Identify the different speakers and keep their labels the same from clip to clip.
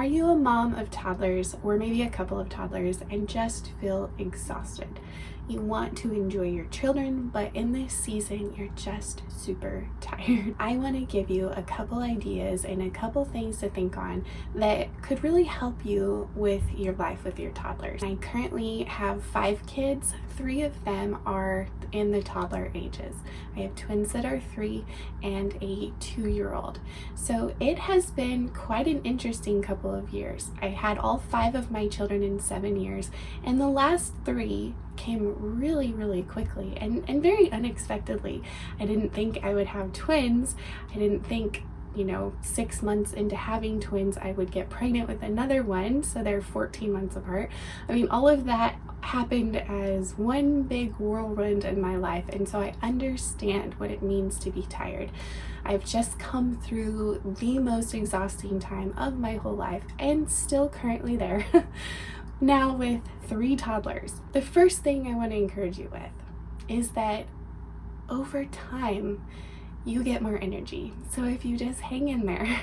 Speaker 1: Are you a mom of toddlers or maybe a couple of toddlers and just feel exhausted? You want to enjoy your children, but in this season, you're just super tired. I want to give you a couple ideas and a couple things to think on that could really help you with your life with your toddlers. I currently have 5 kids. 3 of them are in the toddler ages. I have twins that are 3 and a 2-year-old. So it has been quite an interesting couple of years. I had all 5 of my children in 7 years, and the last 3 came really quickly and very unexpectedly. I didn't think I would have twins. I didn't think, 6 months into having twins, I would get pregnant with another one. So they're 14 months apart. I mean, all of that happened as one big whirlwind in my life. And so I understand what it means to be tired. I've just come through the most exhausting time of my whole life and still currently there. Now with 3 toddlers. The first thing I want to encourage you with is that over time, you get more energy. So if you just hang in there,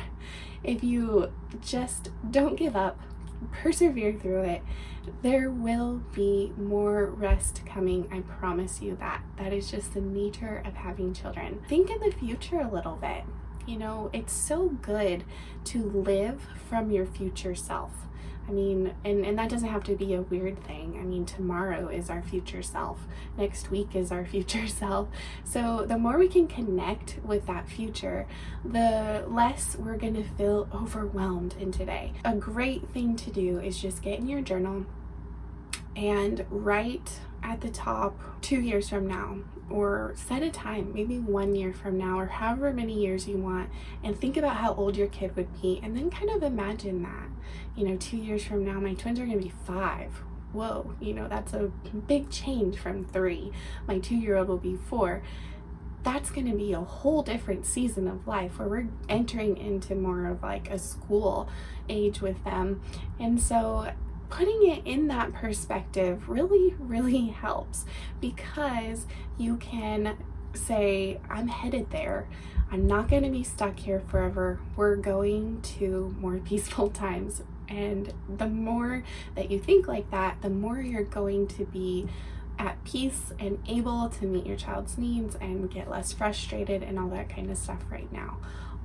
Speaker 1: if you just don't give up, persevere through it, there will be more rest coming. I promise you that. That is just the nature of having children. Think in the future a little bit. It's so good to live from your future self. I mean, and that doesn't have to be a weird thing. I mean, tomorrow is our future self. Next week is our future self. So the more we can connect with that future, the less we're going to feel overwhelmed in today. A great thing to do is just get in your journal and write at the top 2 years from now, or set a time, maybe 1 year from now, or however many years you want, and think about how old your kid would be, and then kind of imagine that, 2 years from now, my twins are going to be 5. Whoa, that's a big change from 3. My 2-year-old will be 4. That's going to be a whole different season of life where we're entering into more of like a school age with them. And so putting it in that perspective really helps, because you can say, I'm headed there. I'm not going to be stuck here forever. We're going to more peaceful times. And the more that you think like that, the more you're going to be at peace and able to meet your child's needs and get less frustrated and all that kind of stuff right now.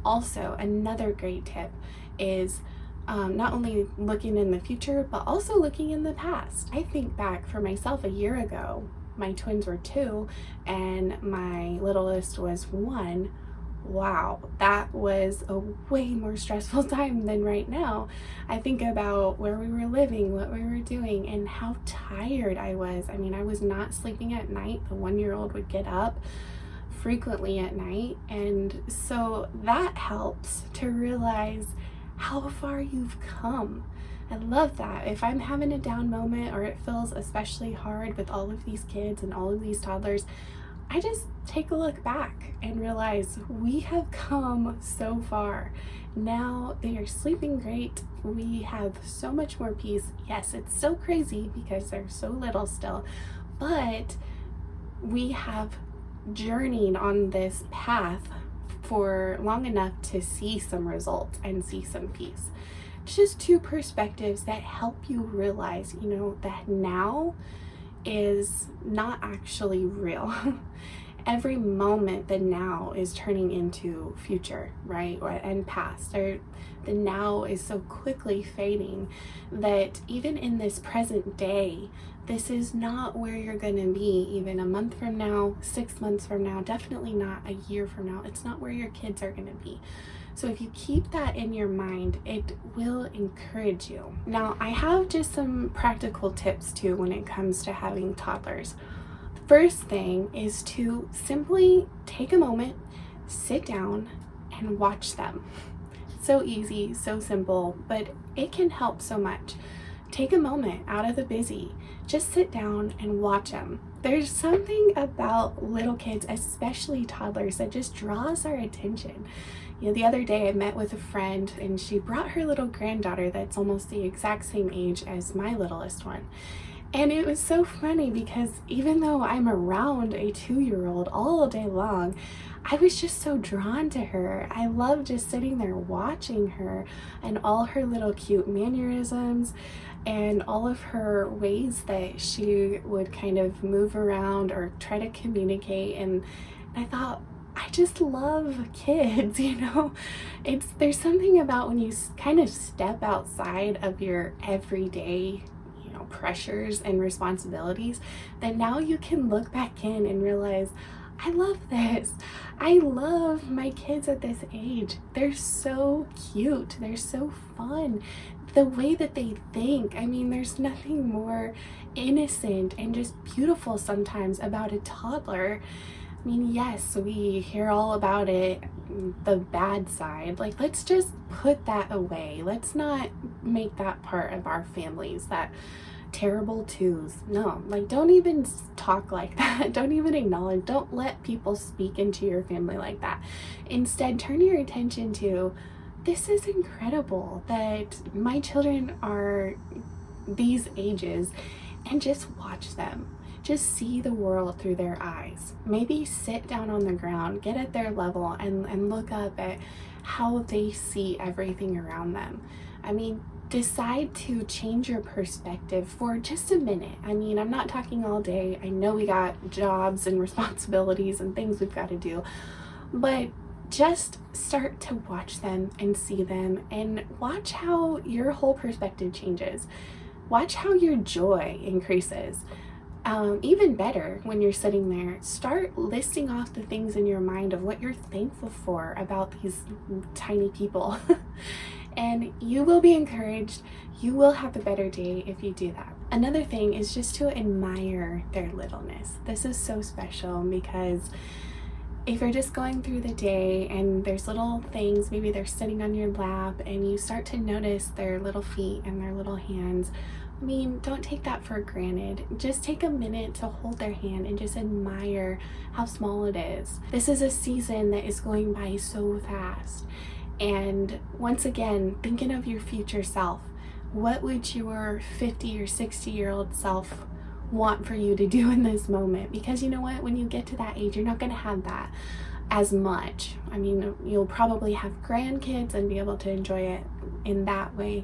Speaker 1: Also, another great tip is not only looking in the future, but also looking in the past. I think back for myself a year ago, my twins were 2 and my littlest was 1. Wow, that was a way more stressful time than right now. I think about where we were living, what we were doing, and how tired I was. I mean, I was not sleeping at night. The 1-year-old would get up frequently at night. And so that helps to realize how far you've come. I love that. If I'm having a down moment, or it feels especially hard with all of these kids and all of these toddlers, I just take a look back and realize we have come so far. Now they are sleeping great. We have so much more peace. Yes, it's so crazy because they're so little still, but we have journeyed on this path for long enough to see some results and see some peace. Just 2 perspectives that help you realize, that now is not actually real. Every moment, the now is turning into future, right? And past. The now is so quickly fading that even in this present day, this is not where you're going to be even a month from now, 6 months from now, definitely not a year from now. It's not where your kids are going to be. So if you keep that in your mind, it will encourage you. Now, I have just some practical tips too when it comes to having toddlers. The first thing is to simply take a moment, sit down, and watch them. So easy, so simple, but it can help so much. Take a moment out of the busy, just sit down and watch them. There's something about little kids, especially toddlers, that just draws our attention. The other day I met with a friend and she brought her little granddaughter that's almost the exact same age as my littlest one. And it was so funny because even though I'm around a 2-year-old all day long, I was just so drawn to her. I love just sitting there watching her and all her little cute mannerisms and all of her ways that she would kind of move around or try to communicate. And I thought, I just love kids, you know? There's something about when you kind of step outside of your everyday pressures and responsibilities, that now you can look back in and realize, I love this. I love my kids at this age. They're so cute. They're so fun. The way that they think, I mean, there's nothing more innocent and just beautiful sometimes about a toddler. I mean, yes, we hear all about it, the bad side. Like, let's just put that away. Let's not make that part of our families, that terrible twos. No, like, don't even talk like that. Don't even acknowledge. Don't let people speak into your family like that. Instead, turn your attention to, this is incredible that my children are these ages, and just watch them. Just see the world through their eyes. Maybe sit down on the ground, get at their level, and look up at how they see everything around them. I mean, decide to change your perspective for just a minute. I mean, I'm not talking all day. I know we got jobs and responsibilities and things we've got to do, but just start to watch them and see them, and watch how your whole perspective changes. Watch how your joy increases. Even better, when you're sitting there, start listing off the things in your mind of what you're thankful for about these tiny people. And you will be encouraged. You will have a better day if you do that. Another thing is just to admire their littleness. This is so special because if you're just going through the day and there's little things, maybe they're sitting on your lap and you start to notice their little feet and their little hands, I mean, don't take that for granted. Just take a minute to hold their hand and just admire how small it is. This is a season that is going by so fast. And once again, thinking of your future self, what would your 50 or 60-year-old self want for you to do in this moment? Because you know what, when you get to that age, you're not going to have that as much. I mean, you'll probably have grandkids and be able to enjoy it in that way,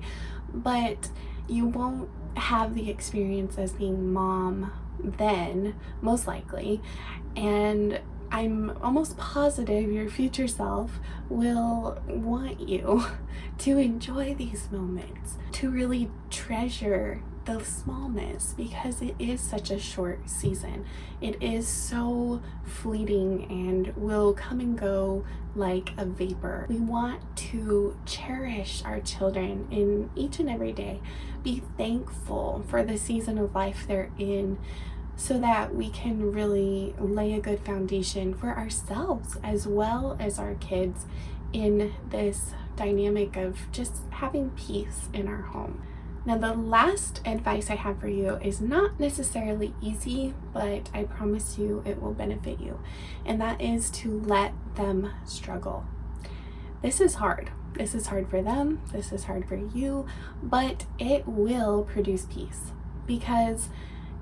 Speaker 1: but you won't have the experience as being mom then, most likely. And I'm almost positive your future self will want you to enjoy these moments, to really treasure the smallness, because it is such a short season. It is so fleeting and will come and go like a vapor. We want to cherish our children in each and every day. Be thankful for the season of life they're in, so that we can really lay a good foundation for ourselves as well as our kids in this dynamic of just having peace in our home. Now, the last advice I have for you is not necessarily easy, but I promise you it will benefit you, and that is to let them struggle. This is hard. This is hard for them. This is hard for you, but it will produce peace, because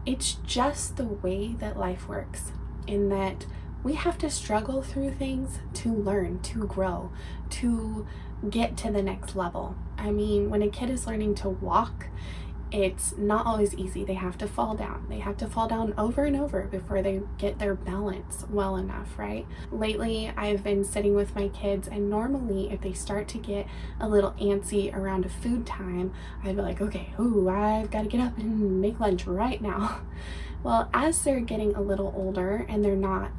Speaker 1: it's just the way that life works, in that we have to struggle through things to learn, to grow, to get to the next level. I mean, when a kid is learning to walk, it's not always easy. They have to fall down. They have to fall down over and over before they get their balance well enough, right? Lately, I've been sitting with my kids, and normally if they start to get a little antsy around a food time, I'd be like, okay, I've got to get up and make lunch right now. Well, as they're getting a little older and they're not,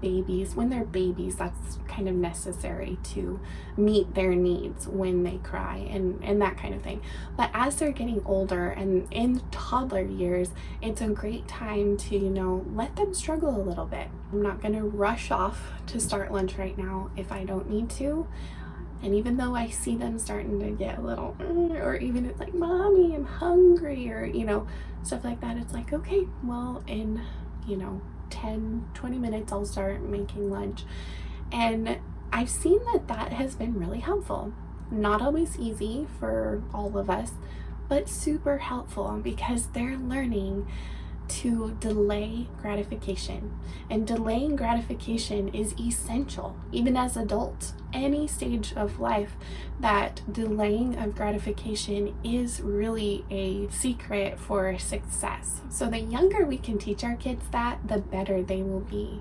Speaker 1: babies, when they're babies, that's kind of necessary to meet their needs when they cry and that kind of thing. But as they're getting older and in toddler years, it's a great time to, let them struggle a little bit. I'm not going to rush off to start lunch right now if I don't need to. And even though I see them starting to get a little, or even it's like, Mommy, I'm hungry, or, stuff like that, it's like, okay, well, in, 10, 20 minutes, I'll start making lunch. And I've seen that has been really helpful. Not always easy for all of us, but super helpful because they're learning to delay gratification. And delaying gratification is essential, even as adults. Any stage of life, that delaying of gratification is really a secret for success. So the younger we can teach our kids that, the better they will be,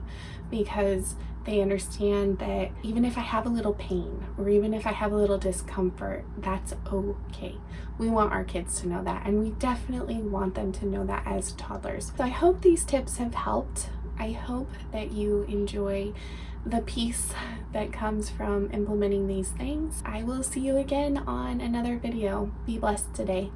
Speaker 1: because they understand that even if I have a little pain or even if I have a little discomfort, that's okay. We want our kids to know that, and we definitely want them to know that as toddlers. So I hope these tips have helped. I hope that you enjoy the peace that comes from implementing these things. I will see you again on another video. Be blessed today.